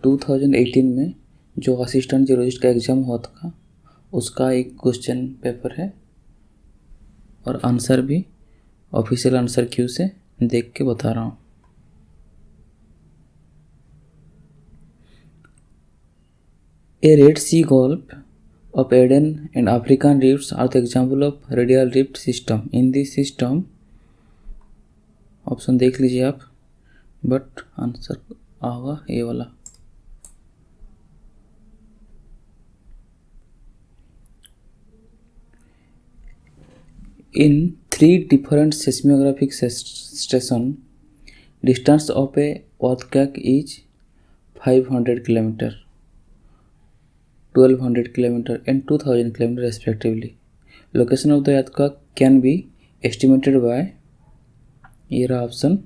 2018 में जो assistant geologist का एग्ज़ाम हुआ था उसका एक क्वेश्चन पेपर है और आंसर भी ऑफिशियल आंसर क्यू से देख के बता रहा हूँ। A Red Sea Gulf of Aden and African rifts are the example of radial rift system. In this system, option देख लीजिए आप, बट आंसर होगा ये वाला। In 3 different seismographic stations, distance of a earthquake is 500 km, 1200 km and 2000 km respectively. Location of the earthquake can be estimated by ये रहा option,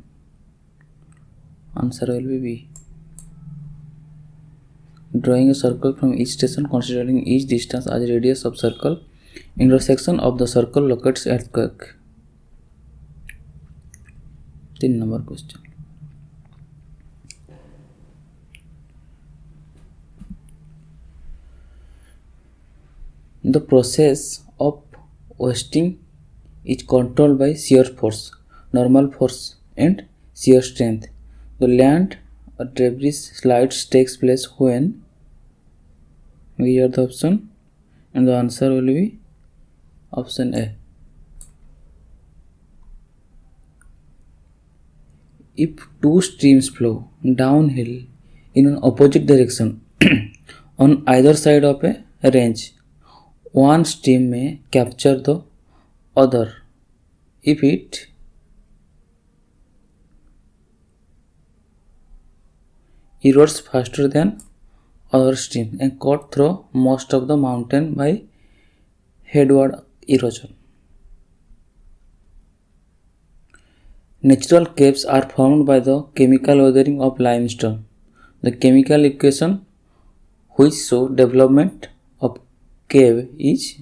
answer will be B. Drawing a circle from each station, considering each distance as radius of circle, intersection of the circle locates earthquake. 3 number question. The process of wasting is controlled by shear force, normal force and shear strength. The land or debris slides takes place when, these are the option and the answer will be option A. If two streams flow downhill in an opposite direction on either side of a range, one stream may capture the other if it erodes faster than other stream and cut through most of the mountain by headward erosion. Natural caves are formed by the chemical weathering of limestone. The chemical equation which show development of cave is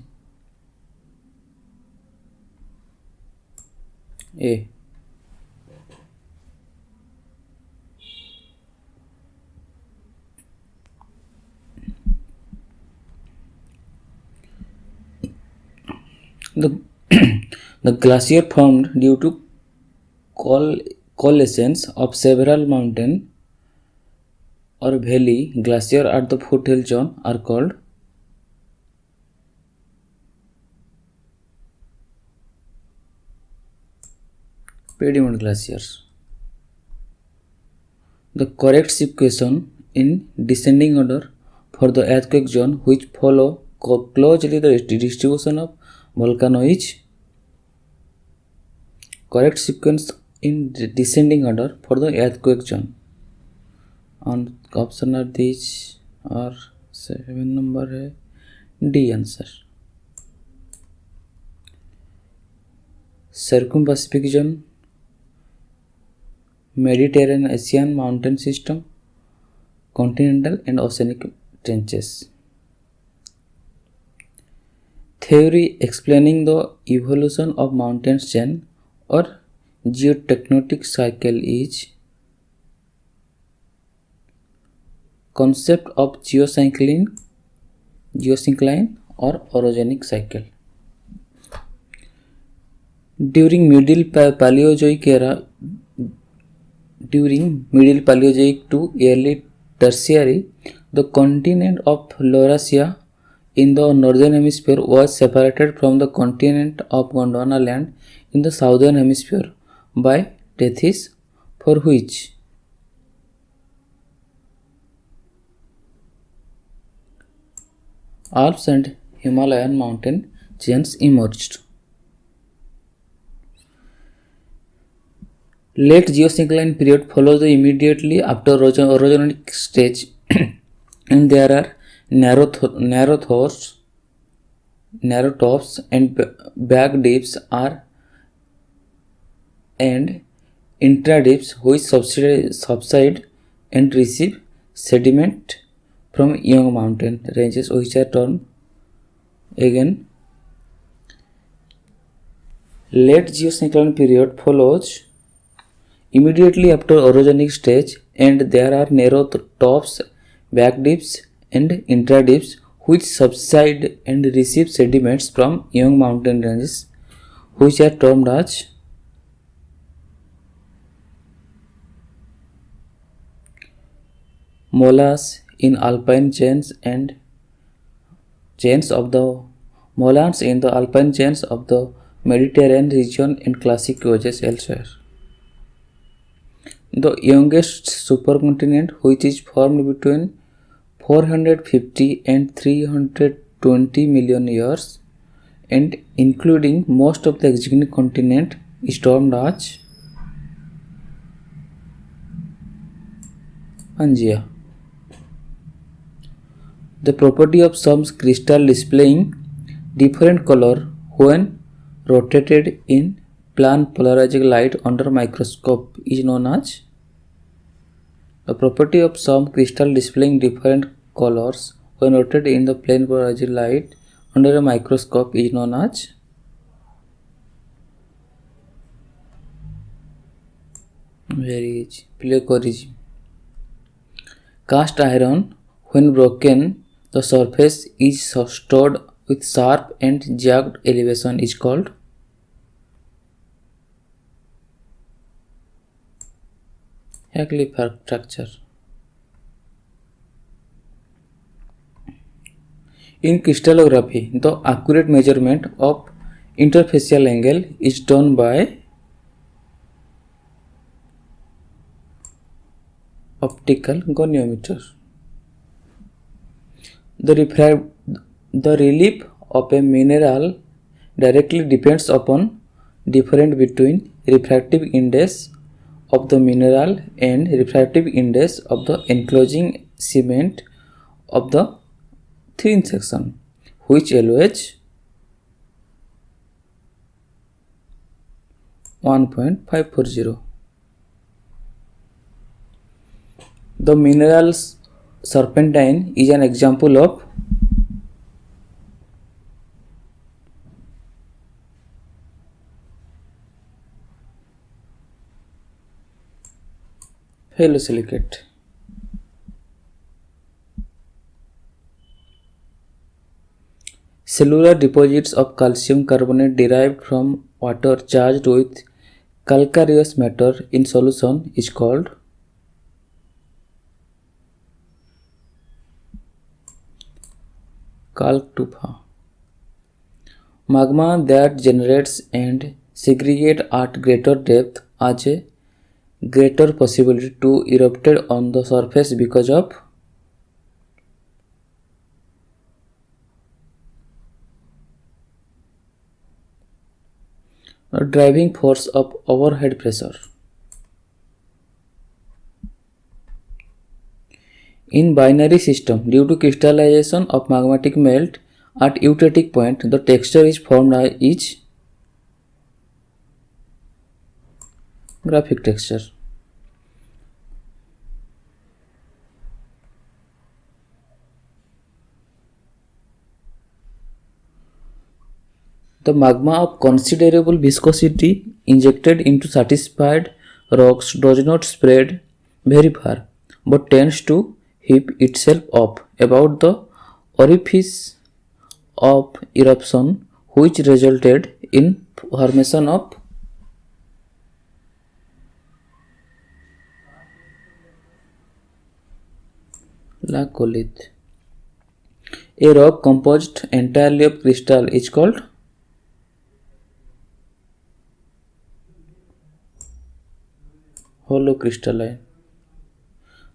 A. The glacier formed due to coalescence of several mountain or valley glacier at the foothill zone are called pediment glaciers. The correct equation in descending order for the earthquake zone which follow closely the distribution of volcano is correct sequence in descending order for the earthquake zone. And option are these are 7 number है D answer. Circum-Pacific zone, Mediterranean Asian mountain system, continental and oceanic trenches. Theory explaining the evolution of mountain chain or geotectonic cycle is concept of geosyncline or orogenic cycle. During Middle Paleozoic era, during Middle Paleozoic to early Tertiary, the continent of Laurasia in the northern hemisphere was separated from the continent of Gondwana land in the southern hemisphere by Tethys, for which Alps and Himalayan mountain chains emerged. Late geosyncline period follows the immediately after orogenic stage and there are narrow tops and back dips are and intradips which subside and receive sediment from young mountain ranges which are termed again. Late geosyncline period follows immediately after orogenic stage and there are narrow tops backdips and intradips which subside and receive sediments from young mountain ranges which are termed as molas in alpine chains and chains of the molands in the alpine chains of the Mediterranean region and classic geoges elsewhere. The youngest supercontinent, which is formed between 450 and 320 million years and including most of the existing continent, is termed as Pangaea. The property of some crystal displaying different color when rotated in plane polarizing light under microscope is known as the property of some crystal displaying different colors when rotated in the plane polarizing light under a microscope is known as pleochroism. Cast iron, when broken, the surface is stored with sharp and jagged elevation is called Hackley fracture. In crystallography, the accurate measurement of interfacial angle is done by optical goniometer. The relief of a mineral directly depends upon difference between refractive index of the mineral and refractive index of the enclosing cement of the thin section, which LOH 1.540. The mineral serpentine is an example of phyllosilicate. Cellular deposits of calcium carbonate derived from water charged with calcareous matter in solution is called calc tufa. Magma that generates and segregates at greater depth has a greater possibility to erupt on the surface because of a driving force of overhead pressure. In binary system, due to crystallization of magmatic melt at eutectic point, the texture is formed as graphic texture. The magma of considerable viscosity injected into satisfied rocks does not spread very far, but tends to heap itself up about the orifice of eruption, which resulted in formation of laccolith. A rock composed entirely of crystal is called holocrystalline.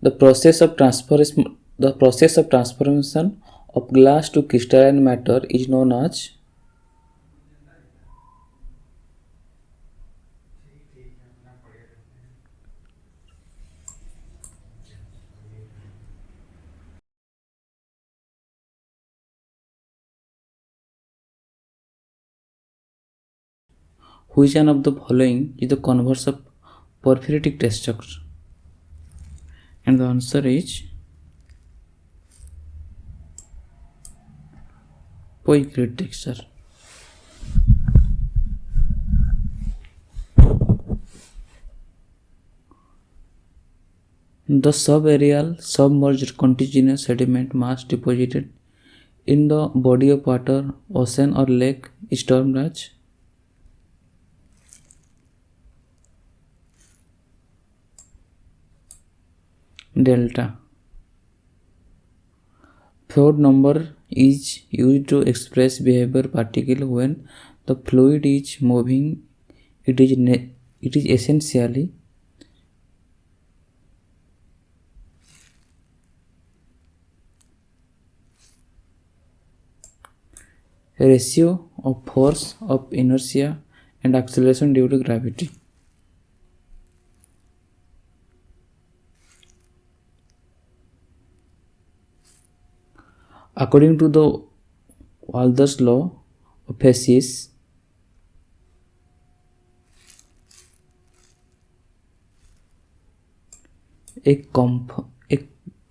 The process of transformation of glass to crystalline matter is known as which one of the following is the converse of porphyritic texture? And the answer is polycrete texture. The subaerial submerged continuous sediment mass deposited in the body of water, ocean or lake is termed as delta. Froude number is used to express behavior particle when the fluid is moving. It is essentially a ratio of force of inertia and acceleration due to gravity. According to the Walther's law of phases, a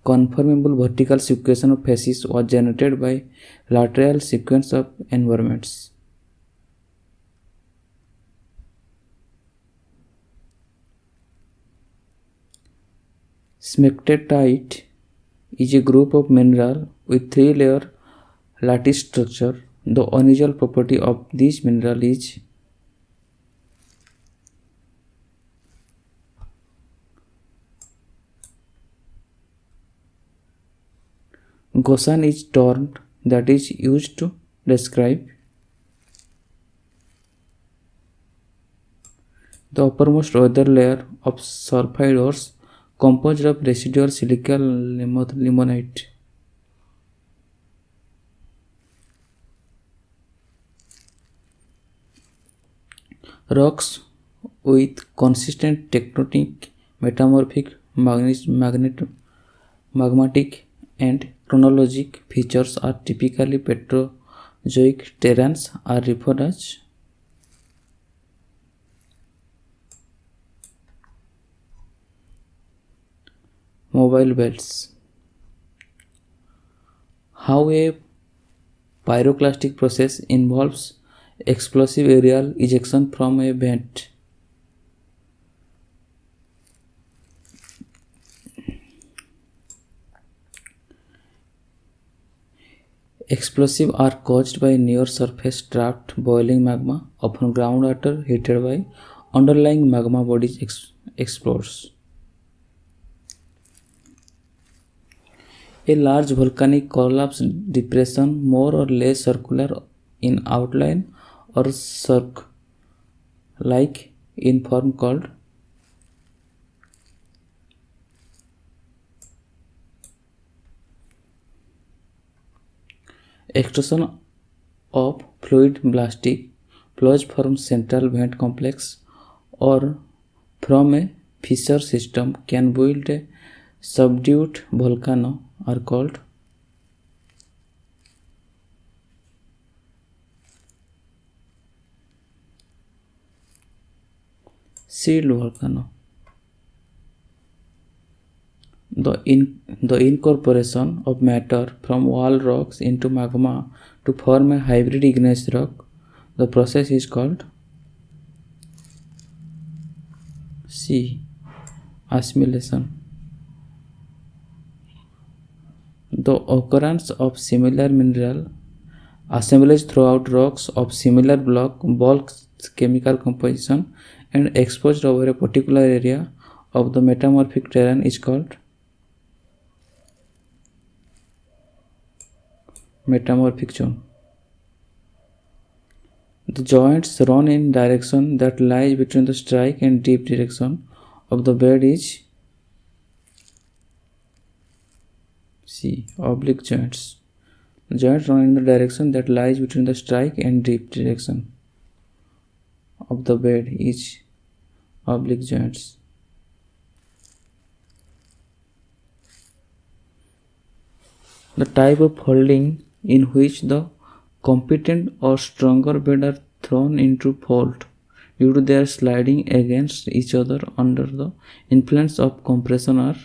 conformable vertical sequence of phases was generated by lateral sequence of environments. Smectite is a group of mineral with three-layer lattice structure. The unusual property of this mineral is Gaussian is term that is used to describe the uppermost outer layer of sulfide ores composed of residual silica limonite. Rocks with consistent tectonic, metamorphic, magmatic, and chronologic features are typically Petrozoic terrains are referred as mobile belts. How a pyroclastic process involves explosive aerial ejection from a vent. Explosives are caused by near surface trapped boiling magma, often groundwater heated by underlying magma bodies explodes. A large volcanic collapse depression, more or less circular in outline or cirque-like in form called extrusion of fluid blasting flows from central vent complex or from a fissure system can build a subdued volcano are called sealed volcano. The incorporation of matter from wall rocks into magma to form a hybrid igneous rock, the process is called C. Assimilation. The occurrence of similar mineral assemblage throughout rocks of similar bulk chemical composition and exposed over a particular area of the metamorphic terrain is called metamorphic zone. The joints run in direction that lies between the strike and dip direction of the bed is C. Oblique joints. The joints run in the direction that lies between the strike and dip direction of the bed is oblique joints. The type of folding in which the competent or stronger bed are thrown into fault due to their sliding against each other under the influence of compression are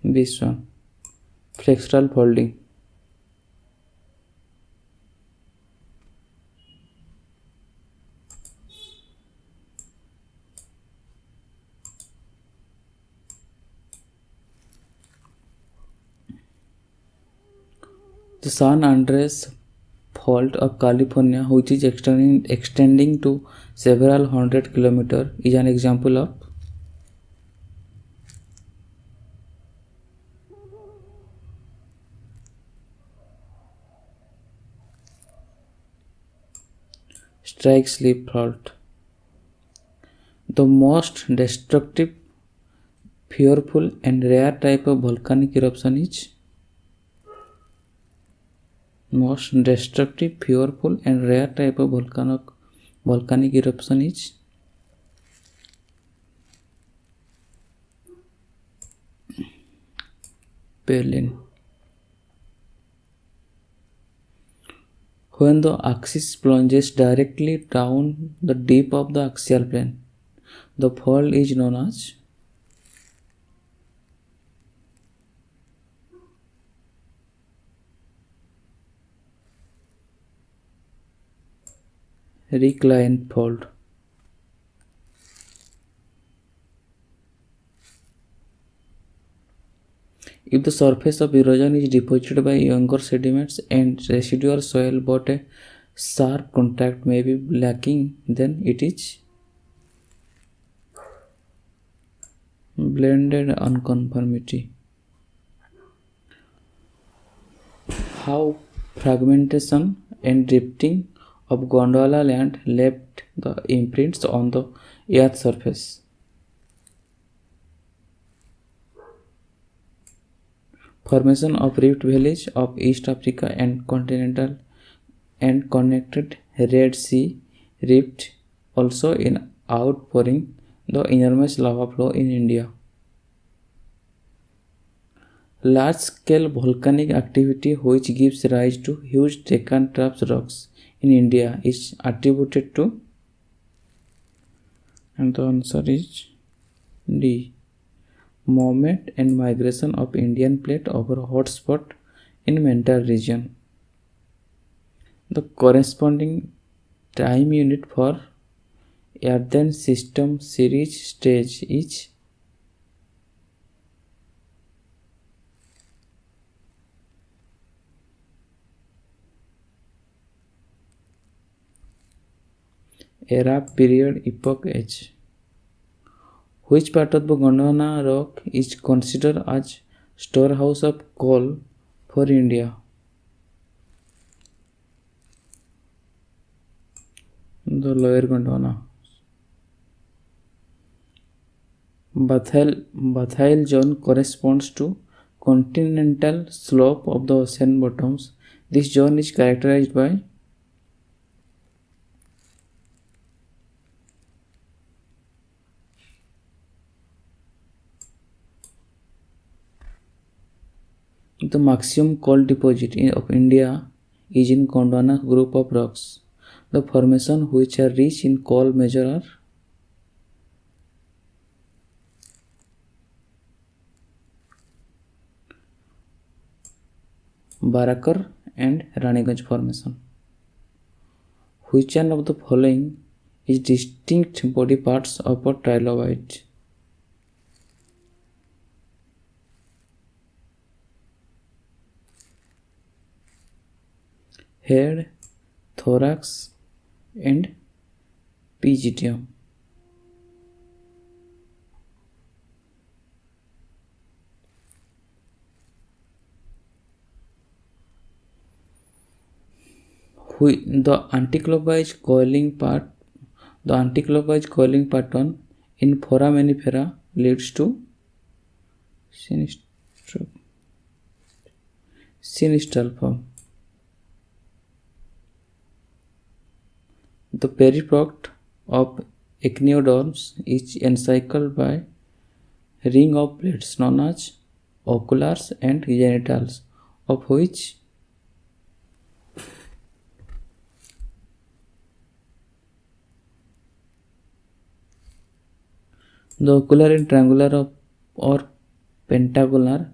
this one flexural folding. The San Andreas Fault of California, which is extending to several hundred kilometers, is an example of strike slip fault. The most destructive, fearful, and rare type of volcanic eruption is volcanic eruption is Berlin. When the axis plunges directly down the deep of the axial plane, the fault is known as recline fault. If the surface of erosion is deposited by younger sediments and residual soil but a sharp contact may be lacking, then it is blended unconformity. How fragmentation and drifting of Gondwana land left the imprints on the earth's surface. Formation of rift valleys of East Africa and continental and connected Red Sea rift, also in outpouring the enormous lava flow in India. Large-scale volcanic activity which gives rise to huge Deccan Traps rocks in India is attributed to, and the answer is D. Movement and migration of Indian plate over hotspot in mental region. The corresponding time unit for Earthen System Series stage is Era period epoch age. Which part of the Gondwana rock is considered as storehouse of coal for India? The lower Gondwana. Bathyl zone corresponds to continental slope of the ocean bottoms. This zone is characterized by the maximum coal deposit of India is in Gondwana group of rocks. The formations which are rich in coal major are Barakar and Raniganj formation. Which one of the following is distinct body parts of a trilobite? Head, thorax, and pygidium. The anticlockwise coiling pattern in foraminifera leads to sinistral form. The periproct of echinoderms is encircled by a ring of plates known as oculars and genitals, of which the ocular and triangular or pentagonal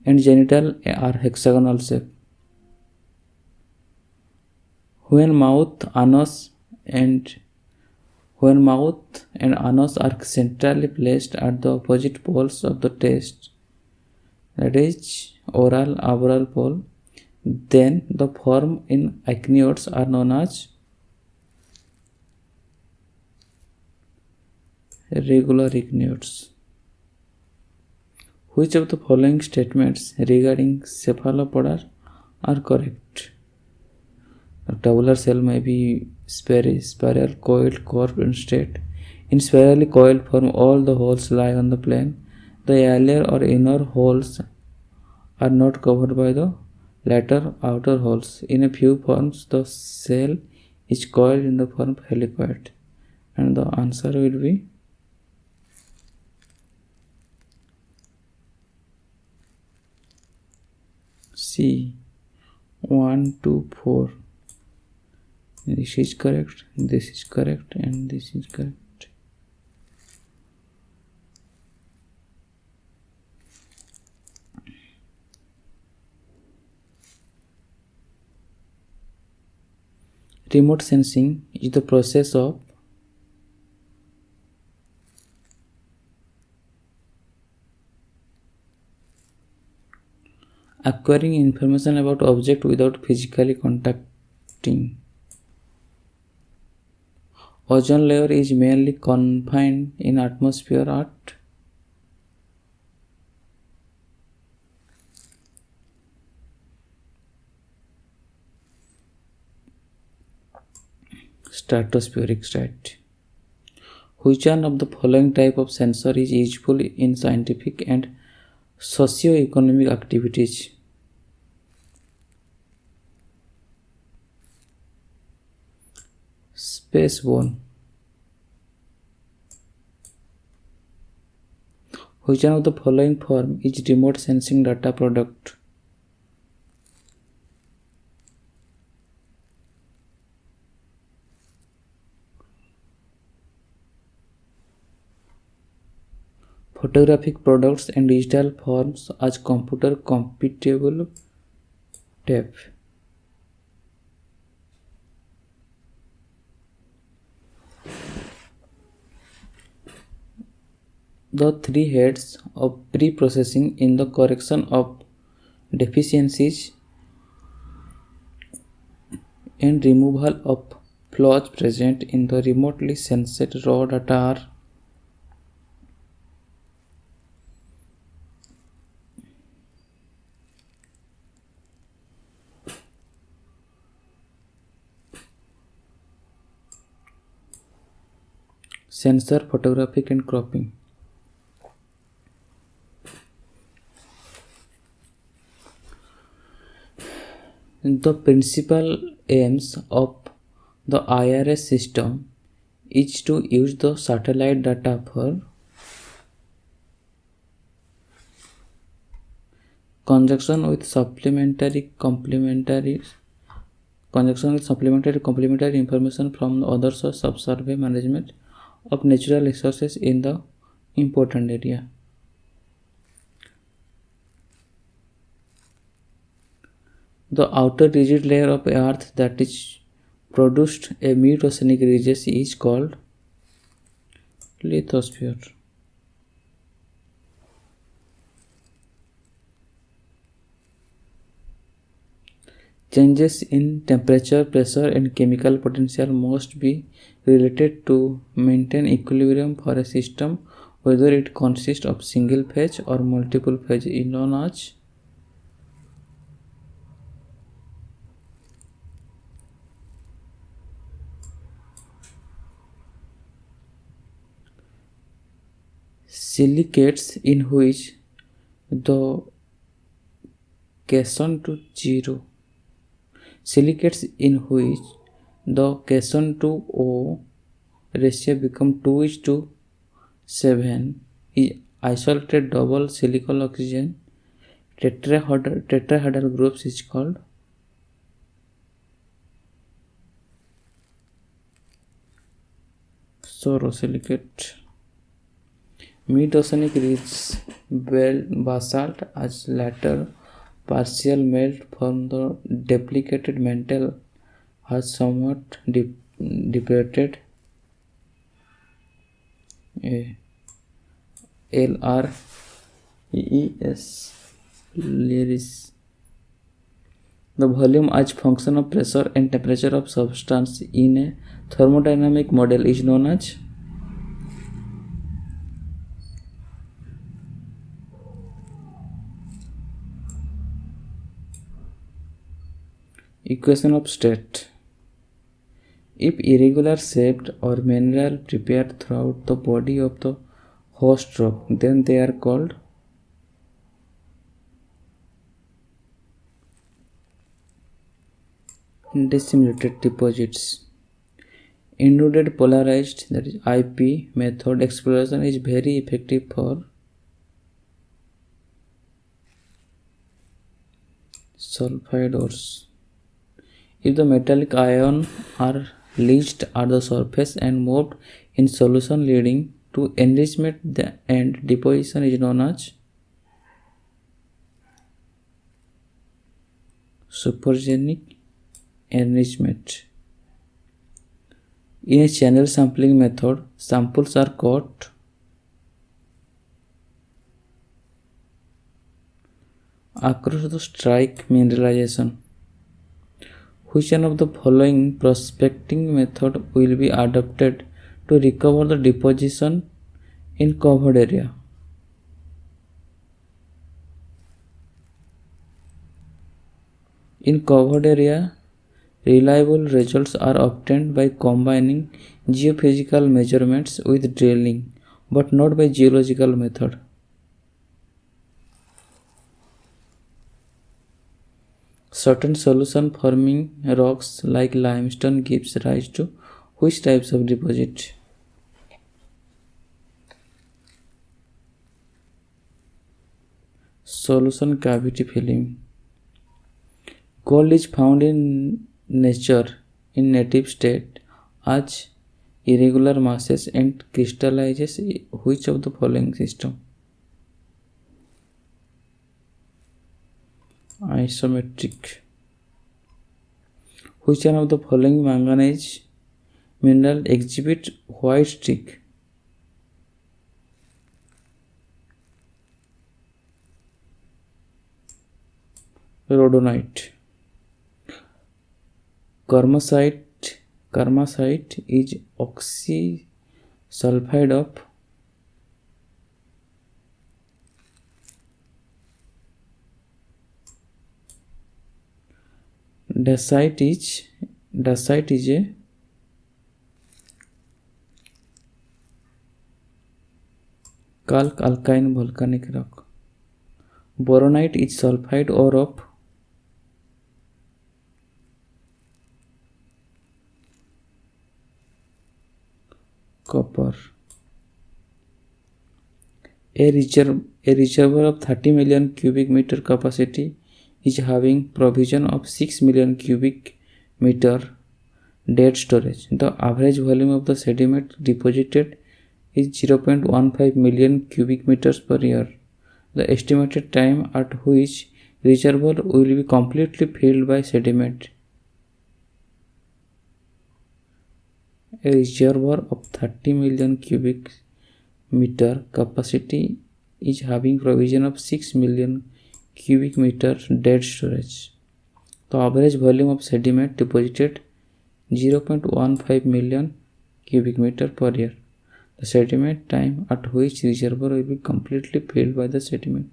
and genital are hexagonal shape. When mouth and anus are centrally placed at the opposite poles of the test, that is oral pole, Then the form in ichneoids are known as regular ichneoids. Which of the following statements regarding cephalopods are correct? A tabular shell may be spiral coiled curved instead. In spirally coiled form, all the holes lie on the plane. The earlier or inner holes are not covered by the latter outer holes. In a few forms, the shell is coiled in the form helicoid. And the answer will be C. 1, 2, 4. This is correct, this is correct, and this is correct. Remote sensing is the process of acquiring information about object without physically contacting. Ozone layer is mainly confined in atmosphere at stratospheric state. Which one of the following type of sensor is useful in scientific and socio-economic activities? Spaceborne. Which one of the following form is remote sensing data product? Photographic products and digital forms as computer computable tape. The three heads of pre-processing in the correction of deficiencies and removal of flaws present in the remotely sensed raw data are sensor, photographic, and cropping. The principal aims of the IRS system is to use the satellite data for conjunction with supplementary complementary information from the other source of survey management of natural resources in the important area. The outer rigid layer of earth that is produced a mid-oceanic ridges is called lithosphere. Changes in temperature, pressure, and chemical potential must be related to maintain equilibrium for a system, whether it consists of single phase or multiple phase is known as silicates in which the Cation to 0. Silicates in which the Cation to O ratio become 2:7 is isolated double silicon oxygen tetrahedral groups is called sorosilicate. Mid-oceanic ridge basalt as later partial melt from the depleted mantle has somewhat depleted. LREES lyris. The volume as function of pressure and temperature of substance in a thermodynamic model is known as equation of state. If irregular shaped or mineral prepared throughout the body of the host rock, then they are called dissimulated deposits. Intruded polarized, that is IP method exploration is very effective for sulfide ores. If the metallic ions are leached at the surface and moved in solution leading to enrichment and deposition is known as supergenic enrichment. In a channel sampling method, samples are caught across the strike mineralization. Which one of the following prospecting method will be adopted to recover the deposition in covered area? In covered area, reliable results are obtained by combining geophysical measurements with drilling, but not by geological method. Certain solution forming rocks like limestone gives rise to which types of deposit? Solution cavity filling. Gold is found in nature in native state as irregular masses and crystallizes which of the following system? Isometric. Which one of the following manganese mineral exhibit white streak? Rhodonite. Karmasite is oxysulfide of dacite is a calc alkyne volcanic rock. Boronite is sulfide ore of copper. A reservoir of 30 million cubic meter capacity is having provision of 6 million cubic meter dead storage. The average volume of the sediment deposited is 0.15 million cubic meters per year. The estimated time at which reservoir will be completely filled by sediment. A reservoir of 30 million cubic meter capacity is having provision of 6 million cubic meter dead storage. The average volume of sediment deposited 0.15 million cubic meter per year. The sediment time at which reservoir will be completely filled by the sediment.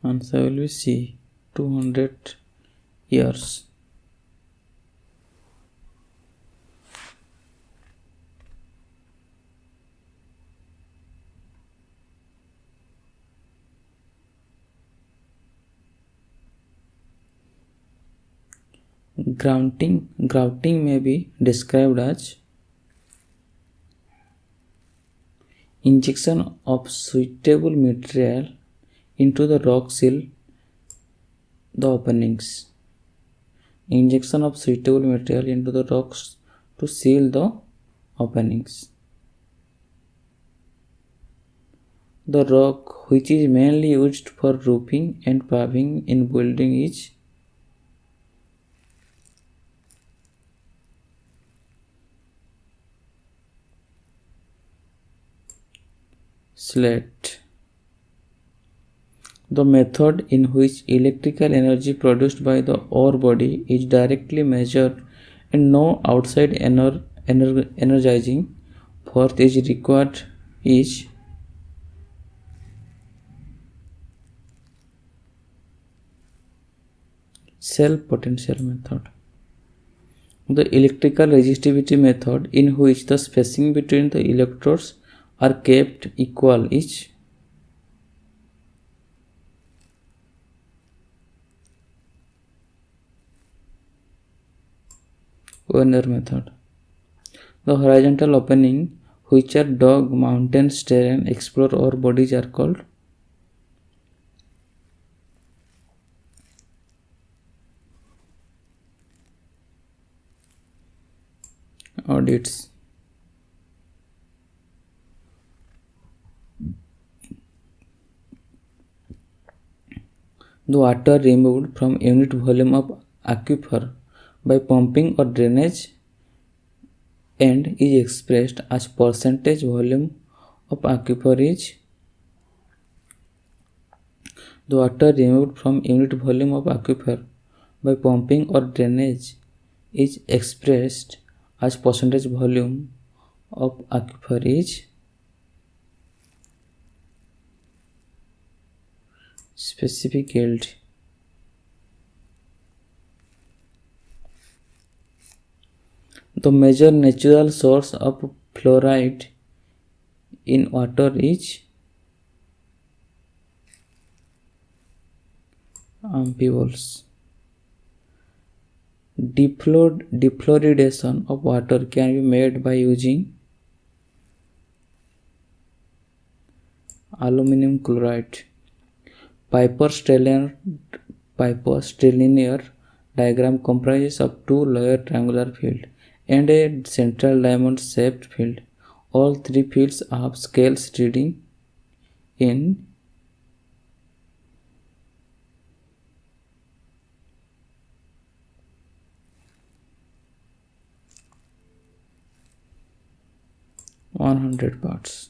Answer will be C, 200 years. Grouting may be described as injection of suitable material into the rock seal the openings. Injection of suitable material into the rocks to seal the openings. The rock which is mainly used for roofing and paving in building is slate. The method in which electrical energy produced by the ore body is directly measured and no outside energizing force is required is cell potential method. The electrical resistivity method in which the spacing between the electrodes are kept equal is Werner method. The horizontal opening which are dug mountains terrain explore ore bodies are called audits. The water removed from unit volume of aquifer by pumping or drainage and is expressed as percentage volume of aquifer is the water removed from unit volume of aquifer by pumping or drainage is expressed as percentage volume of aquifer is specific yield. The major natural source of fluoride in water is amphiboles. Defluoridation of water can be made by using aluminum chloride. Piper's linear diagram comprises of two layer triangular fields and a central diamond shaped field. All three fields have scales reading in (100 parts).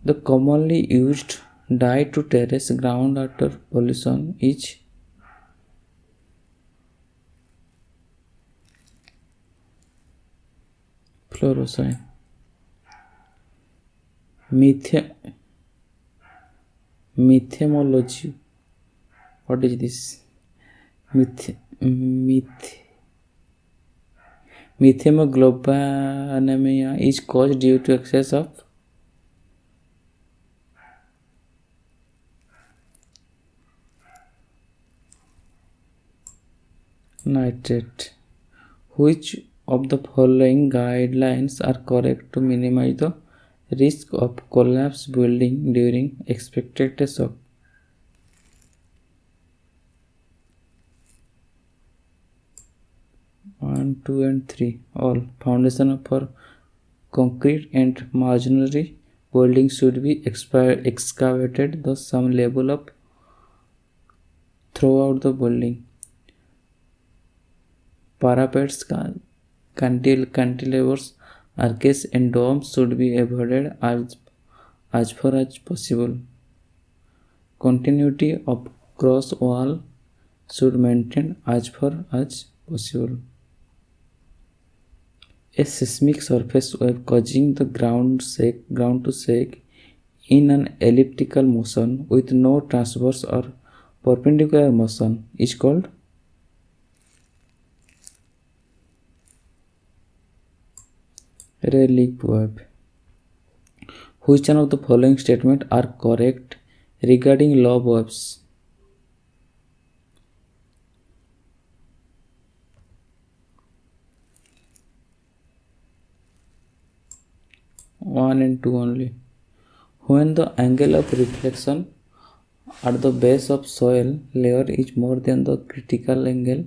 The commonly used dye to terrace groundwater pollution is fluorescein. Methemology. What is this? Methemoglobinemia is caused due to excess of nitrate. Which of the following guidelines are correct to minimize the risk of collapse building during expected shock? 1, 2 and 3. All. Foundation for concrete and masonry building should be excavated the some level of throughout the building. Parapets, cantilevers, arches and domes should be avoided as far as possible. Continuity of cross wall should maintain as far as possible. A seismic surface wave causing the ground to shake in an elliptical motion with no transverse or perpendicular motion is called relief wave. Which one of the following statements are correct regarding lobe waves? 1 and 2 only. When the angle of reflection at the base of soil layer is more than the critical angle,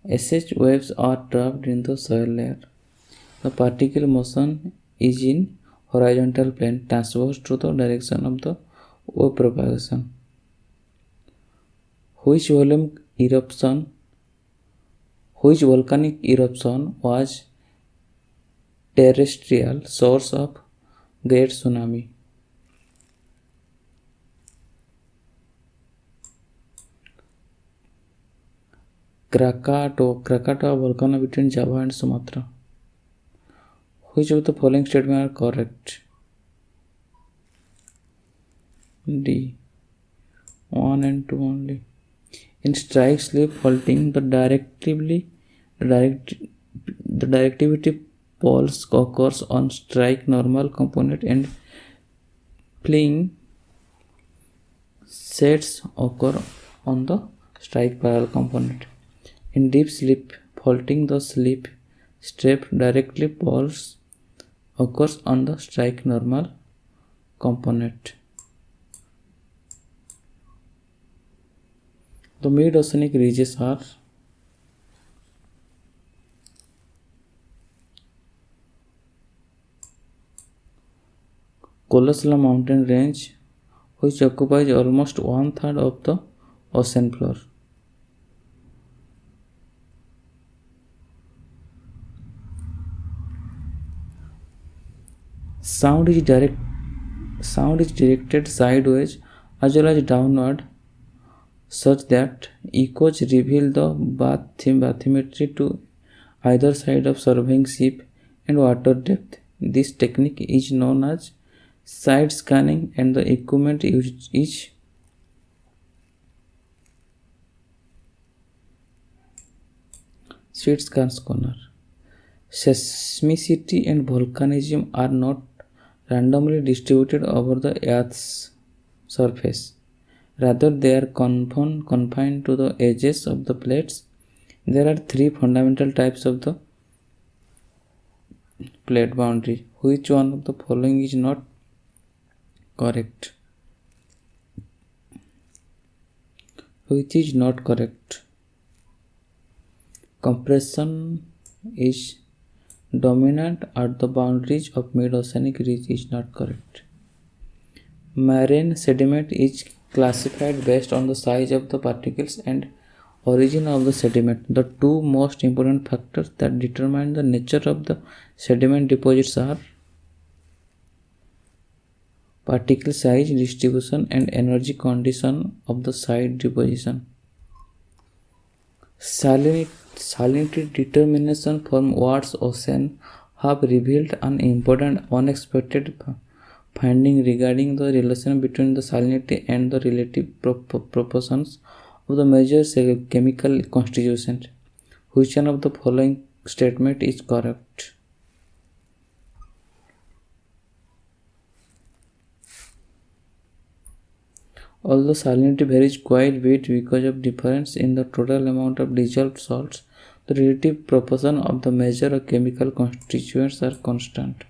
SH waves are trapped in the soil layer. The particle motion is in horizontal plane transverse to the direction of the wave propagation. Which volcanic eruption was terrestrial source of Great Tsunami. Krakatoa volcano between Java and Sumatra. Which of the following statements are correct? D. 1 and 2 only. In strike slip faulting, the directivity pulse occurs on strike normal component and plying sets occur on the strike parallel component. In deep slip faulting, the slip strap directly pulse occurs on the strike normal component. The mid-oceanic ridges are Colossal mountain range, which occupies almost 1/3 of the ocean floor. Sound is directed sideways as well as downward, such that echoes reveal the bathymetry to either side of surveying ship and water depth. This technique is known as side scanning, and the equipment used is sheet scan scanner. Seismicity and volcanism are not randomly distributed over the Earth's surface. Rather, they are confined to the edges of the plates. There are three fundamental types of the plate boundary. Which one of the following is not correct? Which is not correct? Compression is dominant at the boundaries of mid-oceanic ridge is not correct. Marine sediment is classified based on the size of the particles and origin of the sediment. The two most important factors that determine the nature of the sediment deposits are particle size distribution and energy condition of the site deposition. Salinity determination from Watts ocean have revealed an important unexpected finding regarding the relation between the salinity and the relative proportions of the major chemical constituents. Which one of the following statement is correct? Although salinity varies quite a bit because of difference in the total amount of dissolved salts, the relative proportion of the major chemical constituents are constant.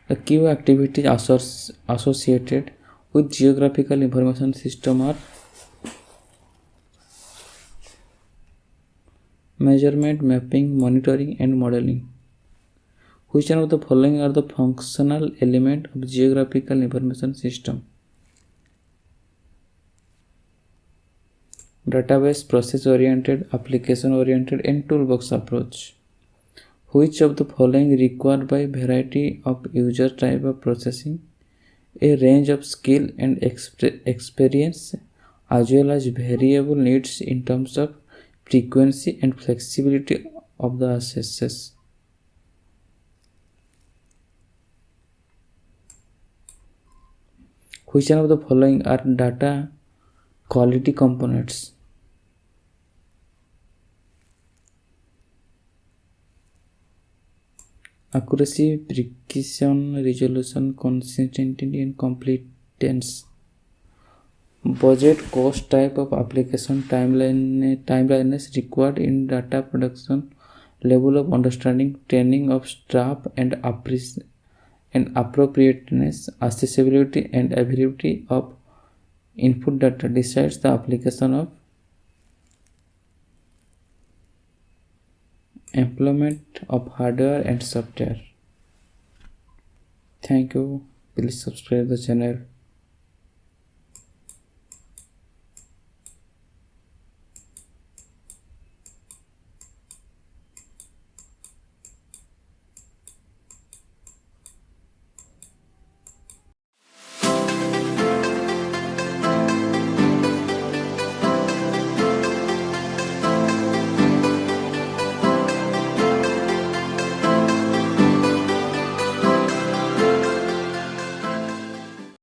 The key activities associated with geographical information system are measurement, mapping, monitoring, and modeling. Which one of the following are the functional elements of geographical information system? Database, process-oriented, application-oriented, and toolbox approach. Which of the following required by variety of user type of processing, a range of skill and experience, as well as variable needs in terms of frequency and flexibility of the accesses? Which one of the following are data quality components? Accuracy, precision, resolution, consistency, and completeness. Budget, cost, type of application, timeliness required in data production, level of understanding, training of staff, and appropriateness, accessibility, and availability of input data decides the application of employment of hardware and software. Thank you. Please subscribe the channel.